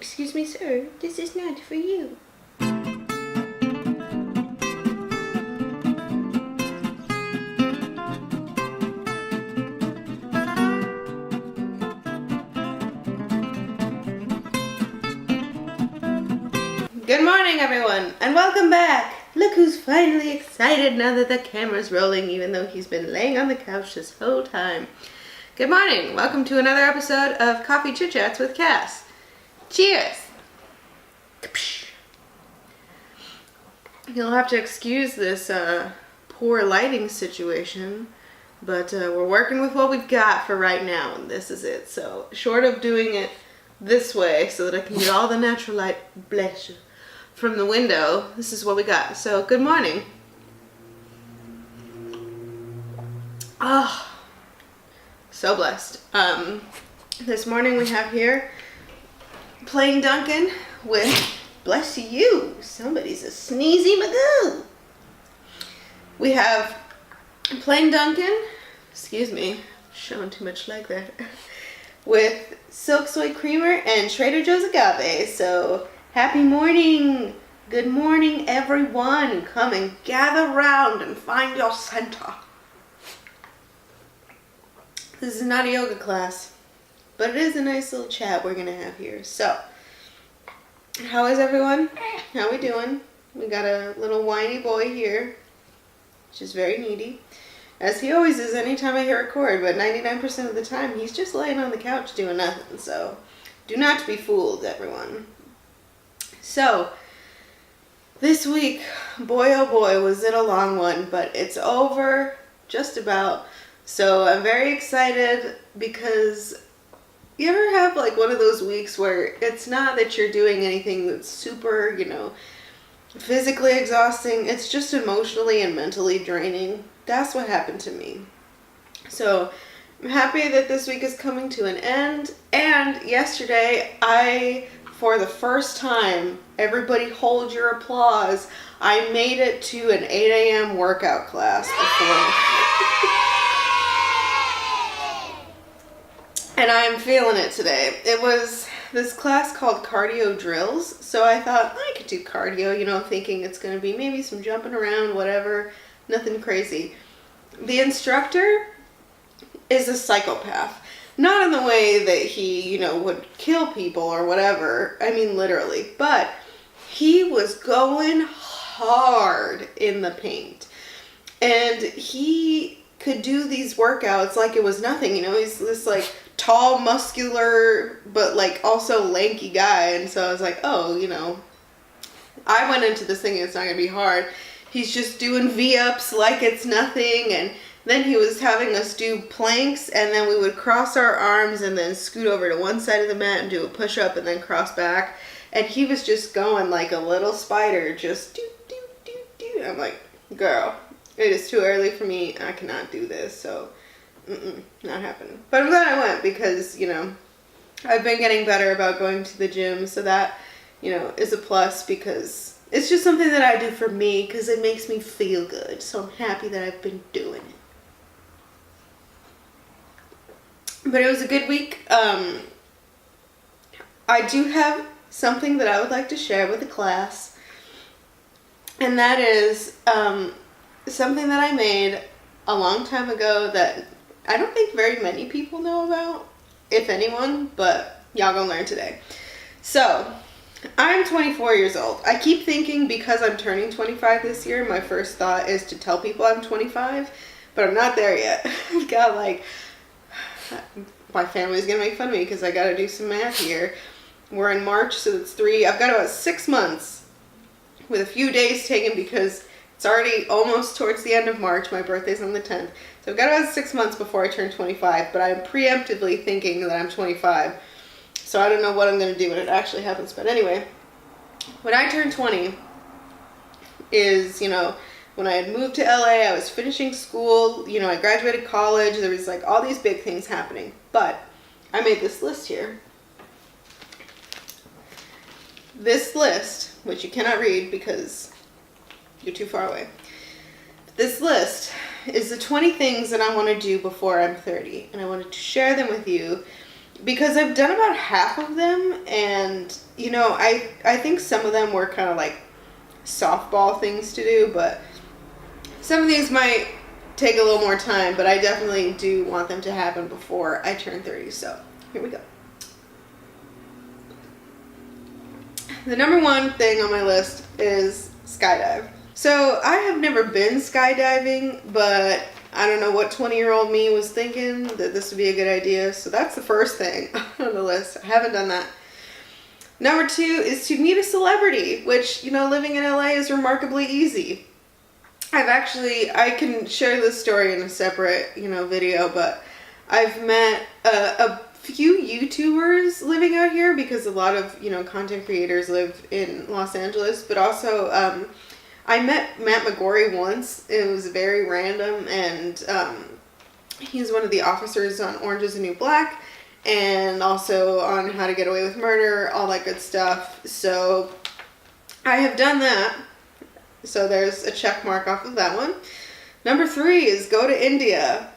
Excuse me, sir, this is not for you. Good morning, everyone, and welcome back. Look who's finally excited now that the camera's rolling, even though he's been laying on the couch this whole time. Good morning. Welcome to another episode of Coffee Chit Chats with Cass. Cheers. You'll have to excuse this poor lighting situation, but we're working with what we've got for right now, and this is it. So, short of doing it this way so that I can get all the natural light, bless you, from the window, this is what we got. So, good morning. Oh, so blessed. This morning we have here plain Dunkin' with, bless you, somebody's a sneezy magoo. We have plain Dunkin', excuse me, showing too much leg there, with silk soy creamer and Trader Joe's agave. So, happy morning. Good morning, everyone. Come and gather round and find your center. This is not a yoga class, but it is a nice little chat we're gonna have here. So, how is everyone? How we doing? We got a little whiny boy here, which is very needy, as he always is anytime I hit record, but 99% of the time he's just laying on the couch doing nothing. So, do not be fooled, everyone. So, this week, boy oh boy, was it a long one, but it's over just about. So I'm very excited because you ever have like one of those weeks where it's not that you're doing anything that's super, physically exhausting. It's just emotionally and mentally draining. That's what happened to me. So I'm happy that this week is coming to an end. And yesterday, for the first time, everybody hold your applause, I made it to an 8 a.m. workout class before. And I'm feeling it today. It was this class called cardio drills. So I thought I could do cardio, thinking it's going to be maybe some jumping around, whatever, nothing crazy. The instructor is a psychopath. Not in the way that he, would kill people or whatever. I mean, literally. But he was going hard in the paint. And he could do these workouts like it was nothing. He's this like tall, muscular, but like also lanky guy. And so I was like, I went into this thinking it's not going to be hard. He's just doing V-ups like it's nothing. And then he was having us do planks, and then we would cross our arms and then scoot over to one side of the mat and do a push-up and then cross back. And he was just going like a little spider, just do, do, do, do. I'm like, girl, it is too early for me. I cannot do this. So, not happening. But I'm glad I went because, I've been getting better about going to the gym. So that, is a plus because it's just something that I do for me because it makes me feel good. So I'm happy that I've been doing it. But it was a good week. I do have something that I would like to share with the class. And that is something that I made a long time ago that I don't think very many people know about, if anyone, but y'all gonna learn today. So, I'm 24 years old. I keep thinking because I'm turning 25 this year, my first thought is to tell people I'm 25, but I'm not there yet. I've got my family's gonna make fun of me because I gotta do some math here. We're in March, so it's I've got about 6 months with a few days taken because it's already almost towards the end of March. My birthday's on the 10th. So I've got about 6 months before I turn 25, but I'm preemptively thinking that I'm 25. So I don't know what I'm gonna do when it actually happens. But anyway, when I turned 20 is, when I had moved to LA, I was finishing school, I graduated college, there was like all these big things happening. But I made this list here. This list, which you cannot read because you're too far away. This list is the 20 things that I want to do before I'm 30. And I wanted to share them with you because I've done about half of them and you know, I think some of them were kind of like softball things to do, but some of these might take a little more time, but I definitely do want them to happen before I turn 30, so here we go. The number one thing on my list is skydive. So I have never been skydiving, but I don't know what 20-year-old me was thinking that this would be a good idea. So that's the first thing on the list. I haven't done that. Number 2 is to meet a celebrity, which, you know, living in LA is remarkably easy. I can share this story in a separate, you know, video, but I've met a few YouTubers living out here because a lot of, you know, content creators live in Los Angeles, but also I met Matt McGorry once. It was very random, and he's one of the officers on Orange is the New Black, and also on How to Get Away with Murder, all that good stuff. So I have done that. So there's a check mark off of that one. Number 3 is go to India.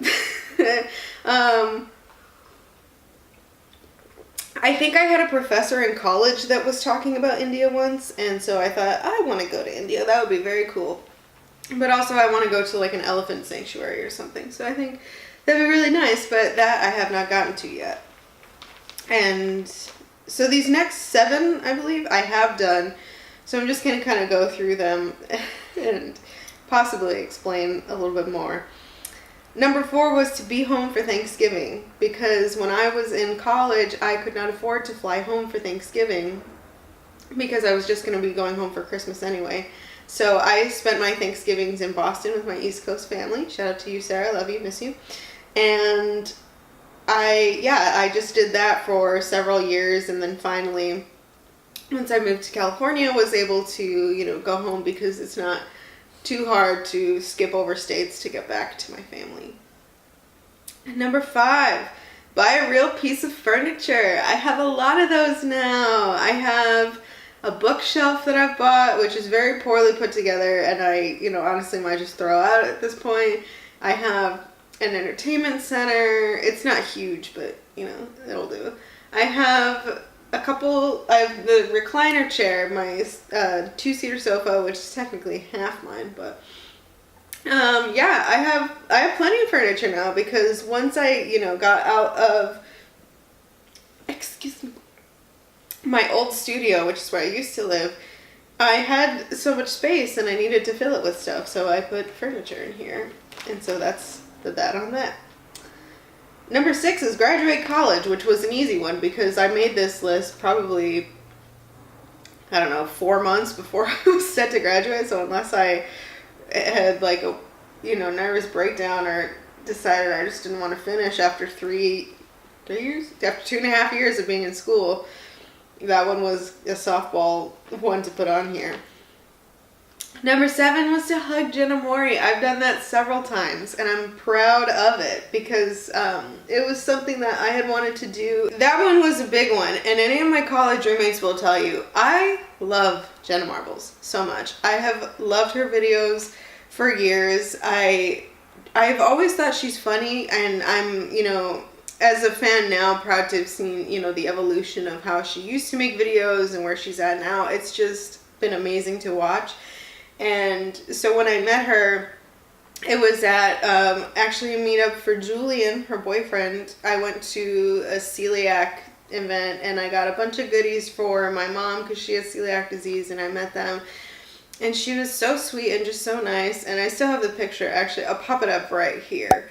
I think I had a professor in college that was talking about India once, and so I thought, I want to go to India. That would be very cool. But also I want to go to like an elephant sanctuary or something. So I think that'd be really nice, but that I have not gotten to yet. And so these next 7, I believe, I have done. So I'm just going to kind of go through them and possibly explain a little bit more. Number 4 was to be home for Thanksgiving, because when I was in college, I could not afford to fly home for Thanksgiving because I was just going to be going home for Christmas anyway. So I spent my Thanksgivings in Boston with my East Coast family. Shout out to you, Sarah. Love you. Miss you. And I just did that for several years, and then finally, once I moved to California, was able to, you know, go home because it's not too hard to skip over states to get back to my family. And number 5, buy a real piece of furniture. I have a lot of those now. I have a bookshelf that I've bought, which is very poorly put together, and I, you know, honestly might just throw out at this point. I have an entertainment center. It's not huge, but, you know, it'll do. I have I have the recliner chair, my 2-seater sofa, which is technically half mine, but I have plenty of furniture now, because once I, you know, got out of, my old studio, which is where I used to live, I had so much space and I needed to fill it with stuff, so I put furniture in here, and so that's that on that. Number 6 is graduate college, which was an easy one because I made this list probably, 4 months before I was set to graduate. So unless I had like a, nervous breakdown or decided I just didn't want to finish after 3 years, after 2.5 years of being in school, that one was a softball one to put on here. Number 7 was to hug Jenna Mori. I've done that several times, and I'm proud of it because it was something that I had wanted to do. That one was a big one, and any of my college roommates will tell you, I love Jenna Marbles so much. I have loved her videos for years. I've always thought she's funny, and I'm, as a fan now, proud to have seen, the evolution of how she used to make videos and where she's at now. It's just been amazing to watch. And so when I met her, it was at actually a meetup for Julian, her boyfriend. I went to a celiac event and I got a bunch of goodies for my mom because she has celiac disease, and I met them. And she was so sweet and just so nice. And I still have the picture. Actually, I'll pop it up right here.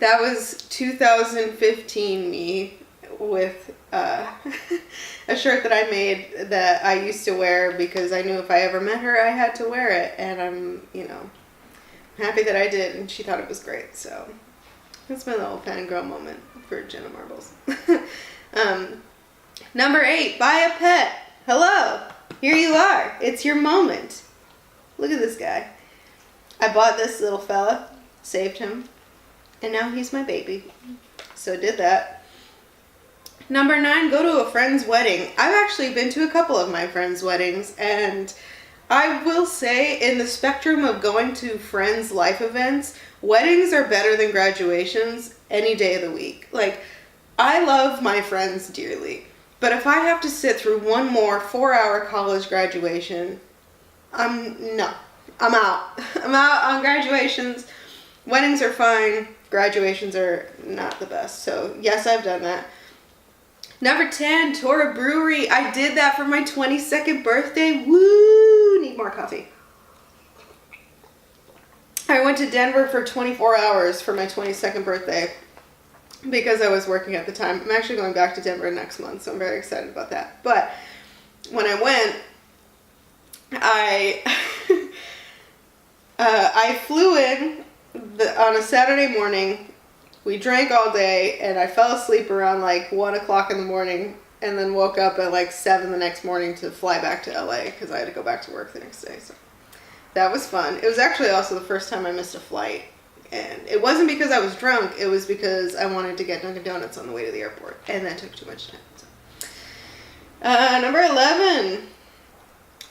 That was 2015 me with a shirt that I made that I used to wear because I knew if I ever met her, I had to wear it. And I'm, happy that I did, and she thought it was great. So that's my little fangirl moment for Jenna Marbles. Number 8, buy a pet. Hello, here you are. It's your moment. Look at this guy. I bought this little fella, saved him, and now he's my baby. So did that. Number 9, go to a friend's wedding. I've actually been to a couple of my friends' weddings, and I will say in the spectrum of going to friends' life events, weddings are better than graduations any day of the week. Like, I love my friends dearly, But if I have to sit through one more 4-hour college graduation, I'm out. I'm out on graduations. Weddings are fine. Graduations are not the best. So yes, I've done that. Number 10, tour a brewery. I did that for my 22nd birthday. Woo! Need more coffee. I went to Denver for 24 hours for my 22nd birthday because I was working at the time. I'm actually going back to Denver next month, so I'm very excited about that. But when I went, I flew in on a Saturday morning. We drank all day, and I fell asleep around like 1 o'clock in the morning, and then woke up at like 7 the next morning to fly back to LA because I had to go back to work the next day. So that was fun. It was actually also the first time I missed a flight, and it wasn't because I was drunk. It was because I wanted to get Dunkin' Donuts on the way to the airport, and that took too much time. So. Number 11.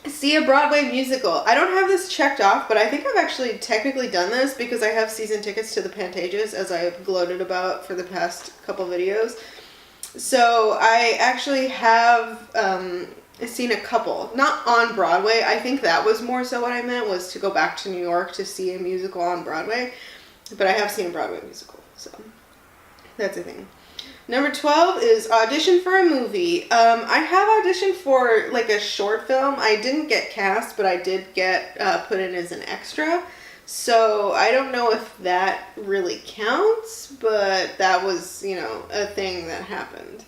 See a Broadway musical. I don't have this checked off, but I think I've actually technically done this because I have season tickets to the Pantages, as I have gloated about for the past couple videos. So I actually have seen a couple. Not on Broadway. I think that was more so what I meant, was to go back to New York to see a musical on Broadway. But I have seen a Broadway musical, so that's a thing. Number 12 is audition for a movie. I have auditioned for like a short film. I didn't get cast, but I did get put in as an extra. So I don't know if that really counts, but that was, a thing that happened.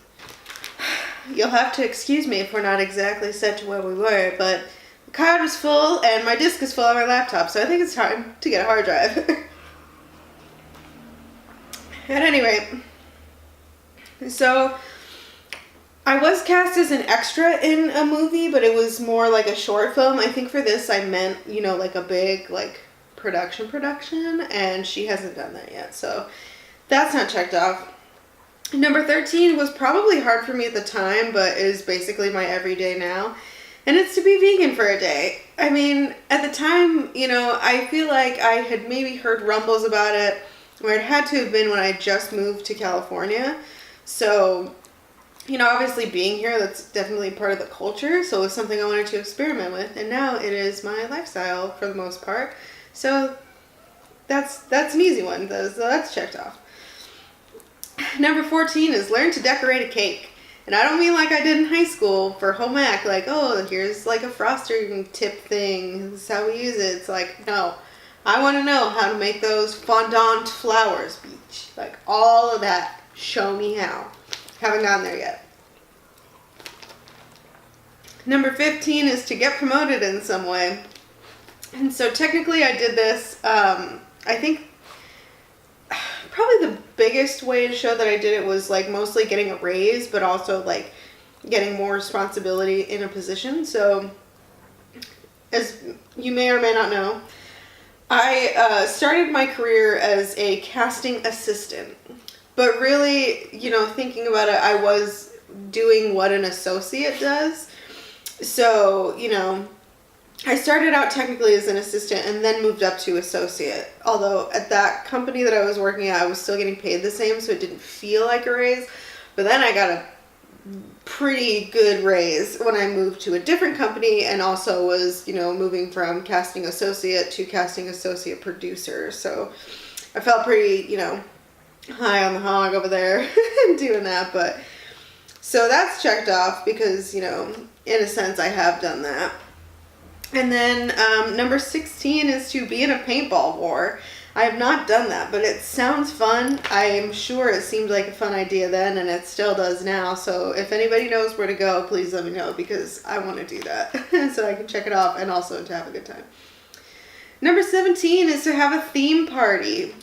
You'll have to excuse me if we're not exactly set to where we were, but the card was full and my disk is full on my laptop, so I think it's time to get a hard drive. At any rate, so I was cast as an extra in a movie, but it was more like a short film. I think for this I meant, like a big production, and she hasn't done that yet. So that's not checked off. Number 13 was probably hard for me at the time, but is basically my everyday now. And it's to be vegan for a day. I mean, at the time, I feel like I had maybe heard rumbles about it, where it had to have been when I just moved to California. So, obviously being here, that's definitely part of the culture. So it was something I wanted to experiment with. And now it is my lifestyle for the most part. So that's an easy one. So that's checked off. Number 14 is learn to decorate a cake. And I don't mean like I did in high school for home ec. Like, oh, here's like a frosting tip thing. This is how we use it. It's like, no. I want to know how to make those fondant flowers, beach. Like all of that. Show me how. Haven't gotten there yet. Number 15 is to get promoted in some way. And so technically I did this, I think probably the biggest way to show that I did it was like mostly getting a raise, but also like getting more responsibility in a position. So as you may or may not know, I started my career as a casting assistant. But really, thinking about it, I was doing what an associate does. So, I started out technically as an assistant and then moved up to associate. Although at that company that I was working at, I was still getting paid the same, so it didn't feel like a raise. But then I got a pretty good raise when I moved to a different company, and also was, moving from casting associate to casting associate producer. So I felt pretty, high on the hog over there doing that. But so that's checked off because, in a sense I have done that. And then number 16 is to be in a paintball war. I have not done that, but it sounds fun. I am sure it seemed like a fun idea then, and it still does now. So if anybody knows where to go, please let me know, because I want to do that so I can check it off and also to have a good time. Number 17 is to have a theme party.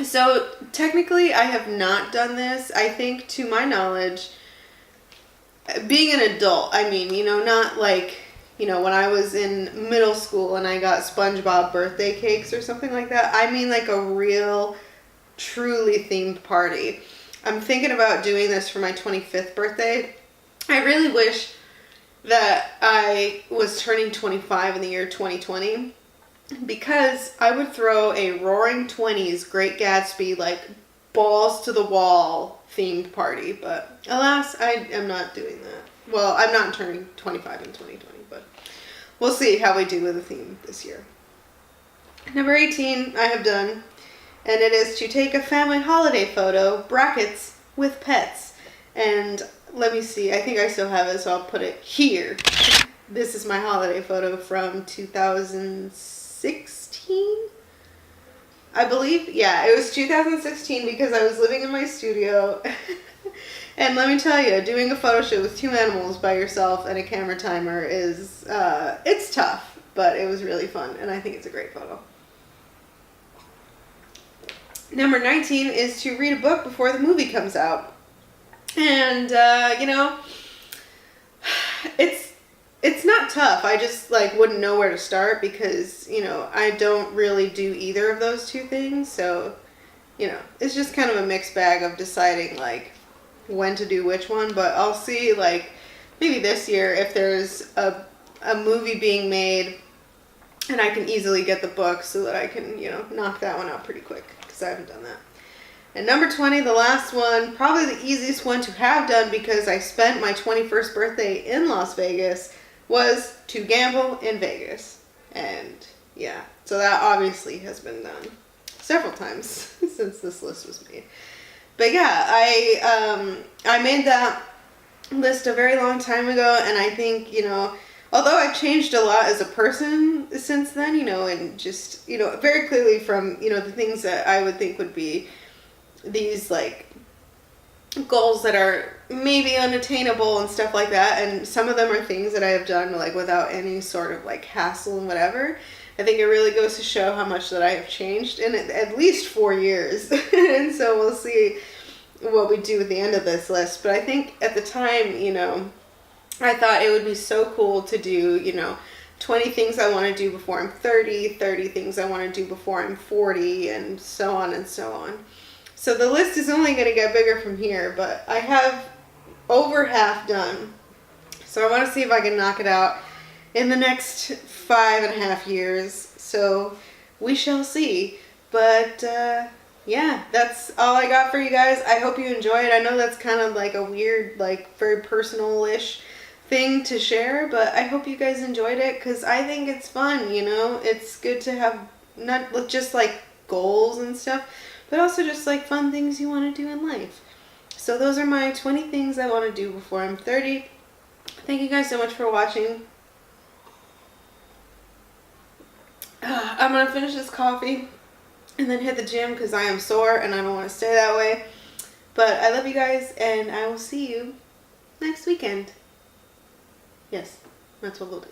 So technically I have not done this. I think, to my knowledge, being an adult, I mean, not like, when I was in middle school and I got SpongeBob birthday cakes or something like that. I mean like a real, truly themed party. I'm thinking about doing this for my 25th birthday. I really wish that I was turning 25 in the year 2020. Because I would throw a roaring 20s Great Gatsby, like, balls to the wall themed party, but alas, I am not doing that. Well, I'm not turning 25 in 2020, but we'll see how we do with the theme this year. Number 18, I have done, and it is to take a family holiday photo, brackets, with pets. And let me see, I think I still have it, so I'll put it here. This is my holiday photo from 2016, I believe. Yeah, it was 2016 because I was living in my studio. And let me tell you, doing a photo shoot with 2 animals by yourself and a camera timer is, it's tough, but it was really fun, and I think it's a great photo. Number 19 is to read a book before the movie comes out. And, you know, it's not tough. I just, like, wouldn't know where to start because, you know, I don't really do either of those two things. So, you know, it's just kind of a mixed bag of deciding, like, when to do which one. But I'll see, like, maybe this year if there's a movie being made and I can easily get the book so that I can, you know, knock that one out pretty quick. I haven't done that. And number 20, the last one, probably the easiest one to have done because I spent my 21st birthday in Las Vegas, was to gamble in Vegas. And yeah, so that obviously has been done several times since this list was made. But yeah, I made that list a very long time ago, and I think, you know, although I've changed a lot as a person since then, you know, and just, you know, very clearly from, you know, the things that I would think would be these, like, goals that are maybe unattainable and stuff like that. And some of them are things that I have done, like, without any sort of, like, hassle and whatever. I think it really goes to show how much that I have changed in at least 4 years. And so we'll see what we do at the end of this list. But I think at the time, you know, I thought it would be so cool to do, you know, 20 things I want to do before I'm 30, 30 things I want to do before I'm 40, and so on and so on. So the list is only going to get bigger from here, but I have over half done. So I want to see if I can knock it out in the next 5.5 years. So we shall see. But yeah, that's all I got for you guys. I hope you enjoy it. I know that's kind of like a weird, like, very personal-ish thing to share, but I hope you guys enjoyed it because I think it's fun, you know. It's good to have not just like goals and stuff, but also just like fun things you want to do in life. So those are my 20 things I want to do before I'm 30. Thank you guys so much for watching. I'm going to finish this coffee and then hit the gym because I am sore and I don't want to stay that way. But I love you guys, and I will see you next weekend. Yes, that's what we'll do.